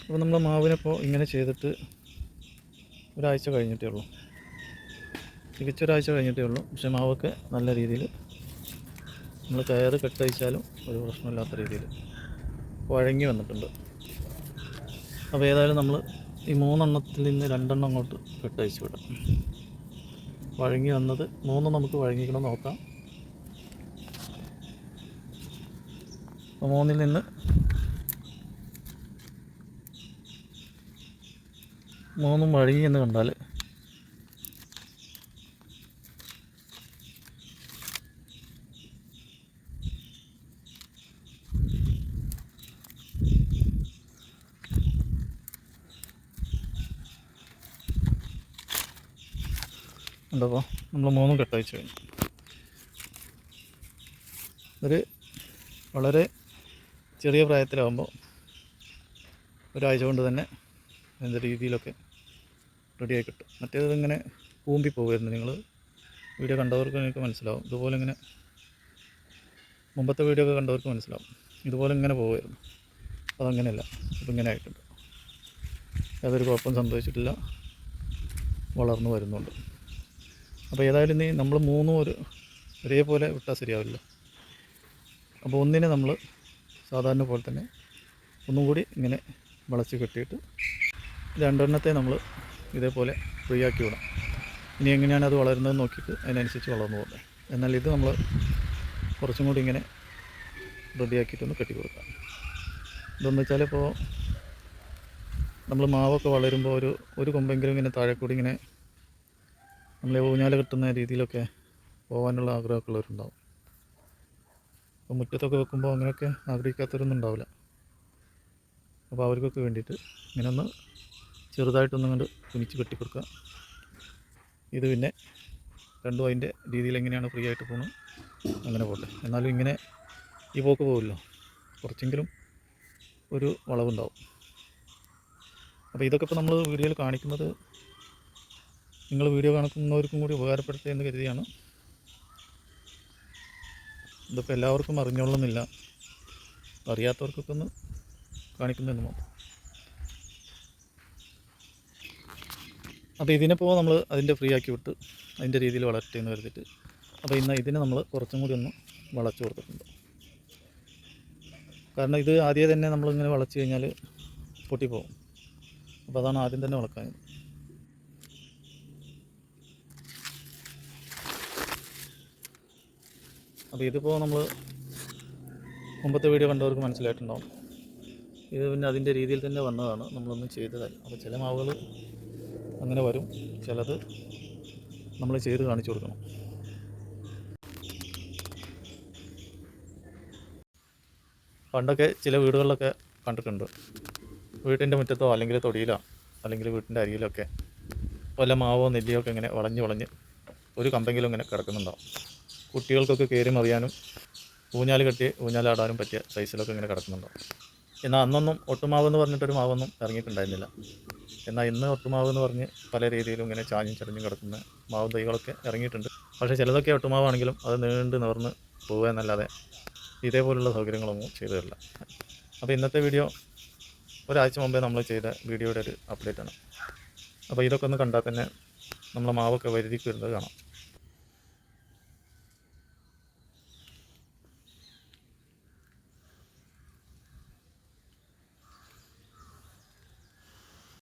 അപ്പോൾ നമ്മൾ മാവിനിപ്പോൾ ഇങ്ങനെ ചെയ്തിട്ട് ഒരാഴ്ച കഴിഞ്ഞിട്ടേ ഉള്ളൂ, തികച്ചൊരാഴ്ച കഴിഞ്ഞിട്ടേ ഉള്ളൂ. പക്ഷേ മാവൊക്കെ നല്ല രീതിയിൽ നമ്മൾ കയറ് കെട്ടഴിച്ചാലും ഒരു പ്രശ്നമില്ലാത്ത രീതിയിൽ വഴങ്ങി വന്നിട്ടുണ്ട്. അപ്പോൾ ഏതായാലും നമ്മൾ ഈ 3 എണ്ണത്തിൽ നിന്ന് 2 എണ്ണം അങ്ങോട്ട് കെട്ടഴിച്ച് വിടാം. വഴങ്ങി വന്നത് 3 നമുക്ക് വഴങ്ങിക്കണം നോക്കാം. അപ്പോൾ 3-ൽ നിന്ന് 3 വഴങ്ങി എന്ന് കണ്ടാൽ ഉണ്ടപ്പോൾ നമ്മൾ 3 കെട്ടഴിച്ച് കഴിഞ്ഞു. ഒരു വളരെ ചെറിയ പ്രായത്തിലാകുമ്പോൾ ഒരാഴ്ച കൊണ്ട് തന്നെ അതിൻ്റെ രീതിയിലൊക്കെ റെഡിയായി കിട്ടും. മറ്റേത് ഇങ്ങനെ കൂമ്പി പോകുമായിരുന്നു. നിങ്ങൾ വീഡിയോ കണ്ടവർക്ക് നിങ്ങൾക്ക് മനസ്സിലാവും. ഇതുപോലെ ഇങ്ങനെ മുമ്പത്തെ വീഡിയോ ഒക്കെ കണ്ടവർക്ക് മനസ്സിലാവും. ഇതുപോലെ ഇങ്ങനെ പോകുമായിരുന്നു. അതങ്ങനെയല്ല, ഇപ്പം ഇങ്ങനെ ആയിട്ടുണ്ട്. യാതൊരു കുഴപ്പം സംഭവിച്ചിട്ടില്ല, വളർന്നു വരുന്നുണ്ട്. അപ്പോൾ ഏതായാലും നീ നമ്മൾ 3 ഒരേപോലെ വിട്ടാൽ ശരിയാവില്ല. അപ്പോൾ ഒന്നിനെ നമ്മൾ സാധാരണ പോലെ തന്നെ ഒന്നും കൂടി ഇങ്ങനെ വളച്ച് കെട്ടിയിട്ട് 2 എണ്ണത്തെ നമ്മൾ ഇതേപോലെ ഫ്രീ ആക്കി വിടാം. ഇനി എങ്ങനെയാണ് അത് വളരുന്നത് നോക്കിയിട്ട് അതിനനുസരിച്ച് വളർന്നു പോകട്ടെ. എന്നാൽ ഇത് നമ്മൾ കുറച്ചും കൂടി ഇങ്ങനെ റെഡിയാക്കിയിട്ടൊന്ന് കെട്ടി കൊടുക്കാം. ഇതെന്ന് വെച്ചാൽ ഇപ്പോൾ നമ്മൾ മാവൊക്കെ വളരുമ്പോൾ ഒരു കൊമ്പെങ്കിലും ഇങ്ങനെ താഴെ കൂടി ഇങ്ങനെ നമ്മൾ ഊഞ്ഞാൽ കിട്ടുന്ന രീതിയിലൊക്കെ പോകാനുള്ള ആഗ്രഹമൊക്കെ ഉള്ളവരുണ്ടാവും. അപ്പോൾ മുറ്റത്തൊക്കെ വെക്കുമ്പോൾ അങ്ങനെയൊക്കെ ആഗ്രഹിക്കാത്തവരൊന്നും ഉണ്ടാവില്ല. അപ്പോൾ അവർക്കൊക്കെ വേണ്ടിയിട്ട് ഇങ്ങനെ ഒന്ന് ചെറുതായിട്ടൊന്നും കൊണ്ട് കുനിച്ച് കെട്ടിക്കൊടുക്കുക. ഇത് പിന്നെ രണ്ടും അതിൻ്റെ രീതിയിൽ എങ്ങനെയാണ് ഫ്രീ ആയിട്ട് പോകുന്നത് അങ്ങനെ പോട്ടെ. എന്നാലും ഇങ്ങനെ ഈ പോക്ക് പോകില്ലോ, കുറച്ചെങ്കിലും ഒരു വളവുണ്ടാവും. അപ്പോൾ ഇതൊക്കെ ഇപ്പോൾ നമ്മൾ വീഡിയോയിൽ കാണിക്കുന്നത് നിങ്ങൾ വീഡിയോ കാണുന്നവർക്കും കൂടി ഉപകാരപ്പെടുത്തുക എന്ന് കരുതിയാണ്. ഇതിപ്പോൾ എല്ലാവർക്കും അറിഞ്ഞോളുന്നില്ല, അറിയാത്തവർക്കൊക്കെ ഒന്ന് കാണിക്കുന്നതെന്ന് മാത്രം. അപ്പോൾ ഇതിനിപ്പോൾ നമ്മൾ അതിൻ്റെ ഫ്രീ ആക്കി വിട്ട് അതിൻ്റെ രീതിയിൽ വളരട്ടെ എന്ന് കരുതിയിട്ട് അപ്പോൾ ഇന്ന് ഇതിനെ നമ്മൾ കുറച്ചും കൂടി ഒന്ന് വളച്ചു കൊടുത്തിട്ടുണ്ട്. കാരണം ഇത് ആദ്യം തന്നെ നമ്മളിങ്ങനെ വളച്ച് കഴിഞ്ഞാൽ പൊട്ടിപ്പോകും. അപ്പോൾ അതാണ് ആദ്യം തന്നെ വളക്കാഞ്ഞത്. അപ്പോൾ ഇതിപ്പോൾ നമ്മൾ മുമ്പത്തെ വീഡിയോ കണ്ടവർക്ക് മനസ്സിലായിട്ടുണ്ടാവും. ഇത് പിന്നെ അതിൻ്റെ രീതിയിൽ തന്നെ വന്നതാണ്, നമ്മളൊന്നും ചെയ്തതല്ല. അപ്പോൾ ചില മാവുകൾ അങ്ങനെ വരും, ചിലത് നമ്മൾ ചെയ്ത് കാണിച്ചു കൊടുക്കണം. പണ്ടൊക്കെ ചില വീടുകളിലൊക്കെ കണ്ടിട്ടുണ്ട്, വീട്ടിൻ്റെ മുറ്റത്തോ അല്ലെങ്കിൽ തൊടിയിലോ അല്ലെങ്കിൽ വീട്ടിൻ്റെ അരികിലൊക്കെ വല്ല മാവോ നെല്ലിയോ ഒക്കെ ഇങ്ങനെ വളഞ്ഞ് ഒരു കമ്പെങ്കിലും ഇങ്ങനെ കിടക്കുന്നുണ്ടാവും. കുട്ടികൾക്കൊക്കെ കയറി മറിയാനും ഊഞ്ഞാൽ കെട്ടി ഊഞ്ഞാലാടാനും പറ്റിയ സൈസിലൊക്കെ ഇങ്ങനെ കിടക്കുന്നുണ്ടാവും. എന്നാൽ അന്നൊന്നും ഒട്ടുമാവ് എന്ന് പറഞ്ഞിട്ടൊരു മാവൊന്നും ഇറങ്ങിയിട്ടുണ്ടായിരുന്നില്ല. എന്നാൽ ഇന്ന് ഒട്ടുമാവ് എന്ന് പറഞ്ഞ് പല രീതിയിലും ഇങ്ങനെ ചാഞ്ഞും ചടഞ്ഞും കിടക്കുന്ന മാവ് തൈകളൊക്കെ ഇറങ്ങിയിട്ടുണ്ട്. പക്ഷേ ചിലതൊക്കെ ഒട്ടുമാവാണെങ്കിലും അത് നീണ്ട് നിവർന്ന് പോവുക എന്നല്ലാതെ ഇതേപോലുള്ള സൗകര്യങ്ങളൊന്നും ചെയ്തു തരില്ല. അപ്പോൾ ഇന്നത്തെ വീഡിയോ ഒരാഴ്ച മുമ്പേ നമ്മൾ ചെയ്ത വീഡിയോയുടെ ഒരു അപ്ഡേറ്റാണ്. അപ്പോൾ ഇതൊക്കെ ഒന്ന് കണ്ടാൽ തന്നെ നമ്മളെ മാവൊക്കെ വരുതിക്ക് വരുന്നത് കാണാം.